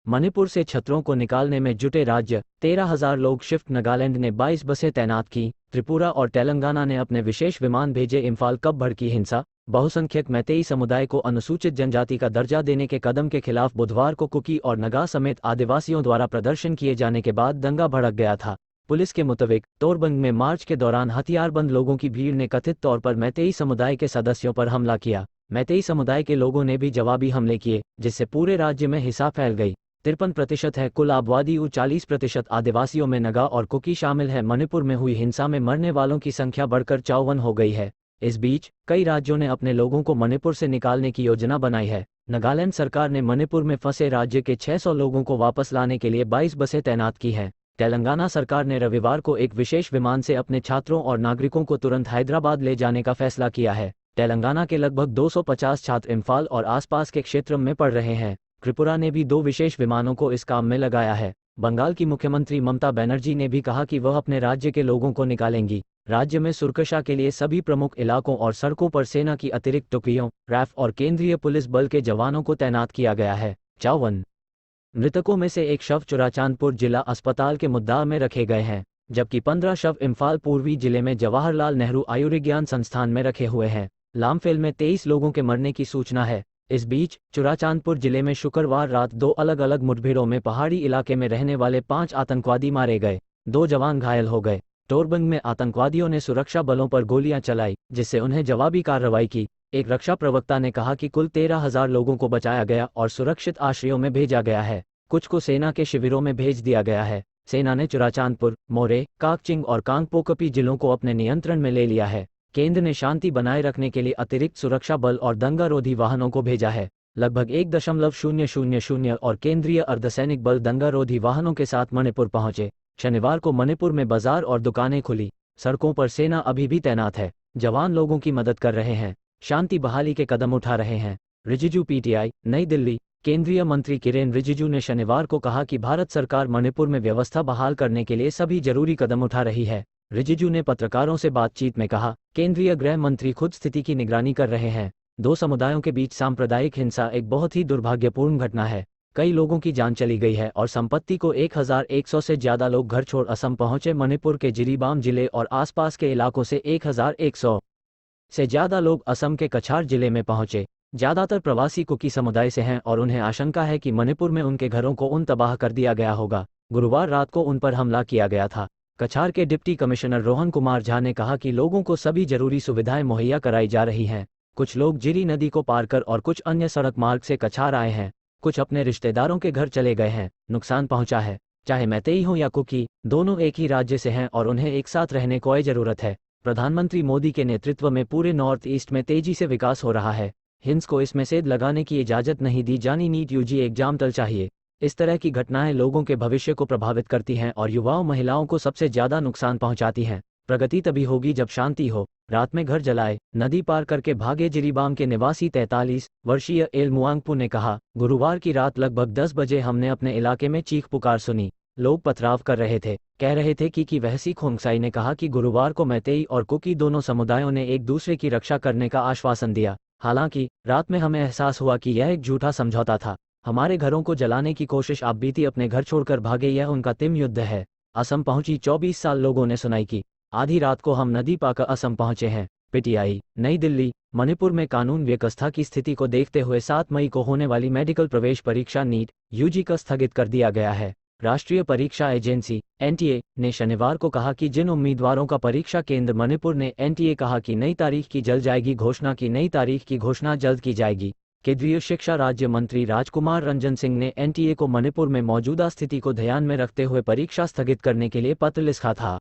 मणिपुर से छात्रों को निकालने में जुटे राज्य। 13,000 लोग शिफ्ट। नागालैंड ने 22 बसें तैनात की। त्रिपुरा और तेलंगाना ने अपने विशेष विमान भेजे। इम्फाल कब भड़की हिंसा। बहुसंख्यक मैतेई समुदाय को अनुसूचित जनजाति का दर्जा देने के कदम के खिलाफ बुधवार को कुकी और नगा समेत आदिवासियों द्वारा प्रदर्शन किए जाने के बाद दंगा भड़क गया था। पुलिस के मुताबिक तोरबंग में मार्च के दौरान हथियारबंद लोगों की भीड़ ने कथित तौर पर मैतेई समुदाय के सदस्यों पर हमला किया। मैतेई समुदाय के लोगों ने भी जवाबी हमले किए, जिससे पूरे राज्य में हिंसा फैल गई। 53% है कुल आबादी। 40% आदिवासियों में नगा और कुकी शामिल है। मणिपुर में हुई हिंसा में मरने वालों की संख्या बढ़कर 54 हो गई है। इस बीच कई राज्यों ने अपने लोगों को मणिपुर से निकालने की योजना बनाई है। नागालैंड सरकार ने मणिपुर में फंसे राज्य के 600 लोगों को वापस लाने के लिए 22 बसें तैनात की हैं। तेलंगाना सरकार ने रविवार को एक विशेष विमान से अपने छात्रों और नागरिकों को तुरंत हैदराबाद ले जाने का फैसला किया है। तेलंगाना के लगभग 250 छात्र इम्फाल और आसपास के क्षेत्र में पढ़ रहे हैं। त्रिपुरा ने भी 2 विशेष विमानों को इस काम में लगाया है। बंगाल की मुख्यमंत्री ममता बनर्जी ने भी कहा कि वह अपने राज्य के लोगों को निकालेंगी। राज्य में सुरक्षा के लिए सभी प्रमुख इलाकों और सड़कों पर सेना की अतिरिक्त टुकड़ियों, रैफ और केंद्रीय पुलिस बल के जवानों को तैनात किया गया है। 54 मृतकों में से एक शव चुराचांदपुर जिला अस्पताल के मुद्दा में रखे गए हैं, जबकि 15 शव इम्फाल पूर्वी जिले में जवाहरलाल नेहरू आयुर्विज्ञान संस्थान में रखे हुए हैं। लामफेल में 23 लोगों के मरने की सूचना है। इस बीच चुराचांदपुर जिले में शुक्रवार रात 2 अलग अलग मुठभेड़ों में पहाड़ी इलाके में रहने वाले 5 आतंकवादी मारे गए, 2 जवान घायल हो गए। तोरबंग में आतंकवादियों ने सुरक्षा बलों पर गोलियां चलाई, जिससे उन्हें जवाबी कार्रवाई की। एक रक्षा प्रवक्ता ने कहा कि कुल 13,000 लोगों को बचाया गया और सुरक्षित आश्रयों में भेजा गया है। कुछ को सेना के शिविरों में भेज दिया गया है। सेना ने चुराचांदपुर, मोरे, काकचिंग और कांगपोकपी जिलों को अपने नियंत्रण में ले लिया है। केंद्र ने शांति बनाए रखने के लिए अतिरिक्त सुरक्षा बल और दंगारोधी वाहनों को भेजा है। लगभग 1,000 और केंद्रीय अर्धसैनिक बल दंगारोधी वाहनों के साथ मणिपुर पहुंचे। शनिवार को मणिपुर में बाजार और दुकानें खुली। सड़कों पर सेना अभी भी तैनात है। जवान लोगों की मदद कर रहे हैं, शांति बहाली के कदम उठा रहे हैं। रिजिजू पीटीआई, नई दिल्ली। केंद्रीय मंत्री किरेन रिजिजू ने शनिवार को कहा कि भारत सरकार मणिपुर में व्यवस्था बहाल करने के लिए सभी जरूरी कदम उठा रही है। रिजिजू ने पत्रकारों से बातचीत में कहा, केंद्रीय गृह मंत्री खुद स्थिति की निगरानी कर रहे हैं। 2 समुदायों के बीच सांप्रदायिक हिंसा एक बहुत ही दुर्भाग्यपूर्ण घटना है। कई लोगों की जान चली गई है और संपत्ति को 1,100 से ज्यादा लोग घर छोड़ असम पहुंचे। मणिपुर के जिरीबाम जिले और आसपास के इलाकों से 1,100 से ज्यादा लोग असम के कछार जिले में पहुंचे। ज्यादातर प्रवासी कुकी समुदाय से हैं और उन्हें आशंका है कि मणिपुर में उनके घरों को तबाह कर दिया गया होगा। गुरुवार रात को उन पर हमला किया गया था। कछार के डिप्टी कमिश्नर रोहन कुमार झा ने कहा कि लोगों को सभी जरूरी सुविधाएं मुहैया कराई जा रही हैं। कुछ लोग जिरी नदी को पार कर और कुछ अन्य सड़क मार्ग से कछार आए हैं। कुछ अपने रिश्तेदारों के घर चले गए हैं। नुकसान पहुंचा है। चाहे मैतेई हो या कुकी, दोनों एक ही राज्य से हैं और उन्हें एक साथ रहने की जरूरत है। प्रधानमंत्री मोदी के नेतृत्व में पूरे नॉर्थ ईस्ट में तेजी से विकास हो रहा है। हिंस को इसमें सेध लगाने की इजाजत नहीं दी जानी। नीट यूजी एग्जाम टल चाहिए। इस तरह की घटनाएं लोगों के भविष्य को प्रभावित करती हैं और युवाओं महिलाओं को सबसे ज्यादा नुकसान पहुंचाती हैं। प्रगति तभी होगी जब शांति हो। रात में घर जलाए, नदी पार करके भागे। जिरीबाम के निवासी 43 वर्षीय एल मुआंगपू ने कहा, गुरुवार की रात लगभग 10 बजे हमने अपने इलाके में चीख पुकार सुनी। लोग पथराव कर रहे थे, कह रहे थे कि वहसी खोंगसाई ने कहा कि गुरुवार को मैतेई और कुकी दोनों समुदायों ने एक दूसरे की रक्षा करने का आश्वासन दिया। हालांकि रात में हमें एहसास हुआ कि यह एक झूठा समझौता था। हमारे घरों को जलाने की कोशिश। आप बीती अपने घर छोड़कर भागे, यह उनका अंतिम युद्ध है। असम पहुंची 24 साल लोगों ने सुनाई की। आधी रात को हम नदी पाकर असम पहुंचे हैं। पीटीआई, नई दिल्ली। मणिपुर में कानून व्यवस्था की स्थिति को देखते हुए 7 मई को होने वाली मेडिकल प्रवेश परीक्षा नीट यूजी का स्थगित कर दिया गया है। राष्ट्रीय परीक्षा एजेंसी एनटीए ने शनिवार को कहा कि जिन उम्मीदवारों का परीक्षा केंद्र मणिपुर ने एनटीए कहा कि नई तारीख की जल्द जाएगी घोषणा की। नई तारीख की घोषणा जल्द की जाएगी। केंद्रीय शिक्षा राज्य मंत्री राजकुमार रंजन सिंह ने एनटीए को मणिपुर में मौजूदा स्थिति को ध्यान में रखते हुए परीक्षा स्थगित करने के लिए पत्र लिखा था।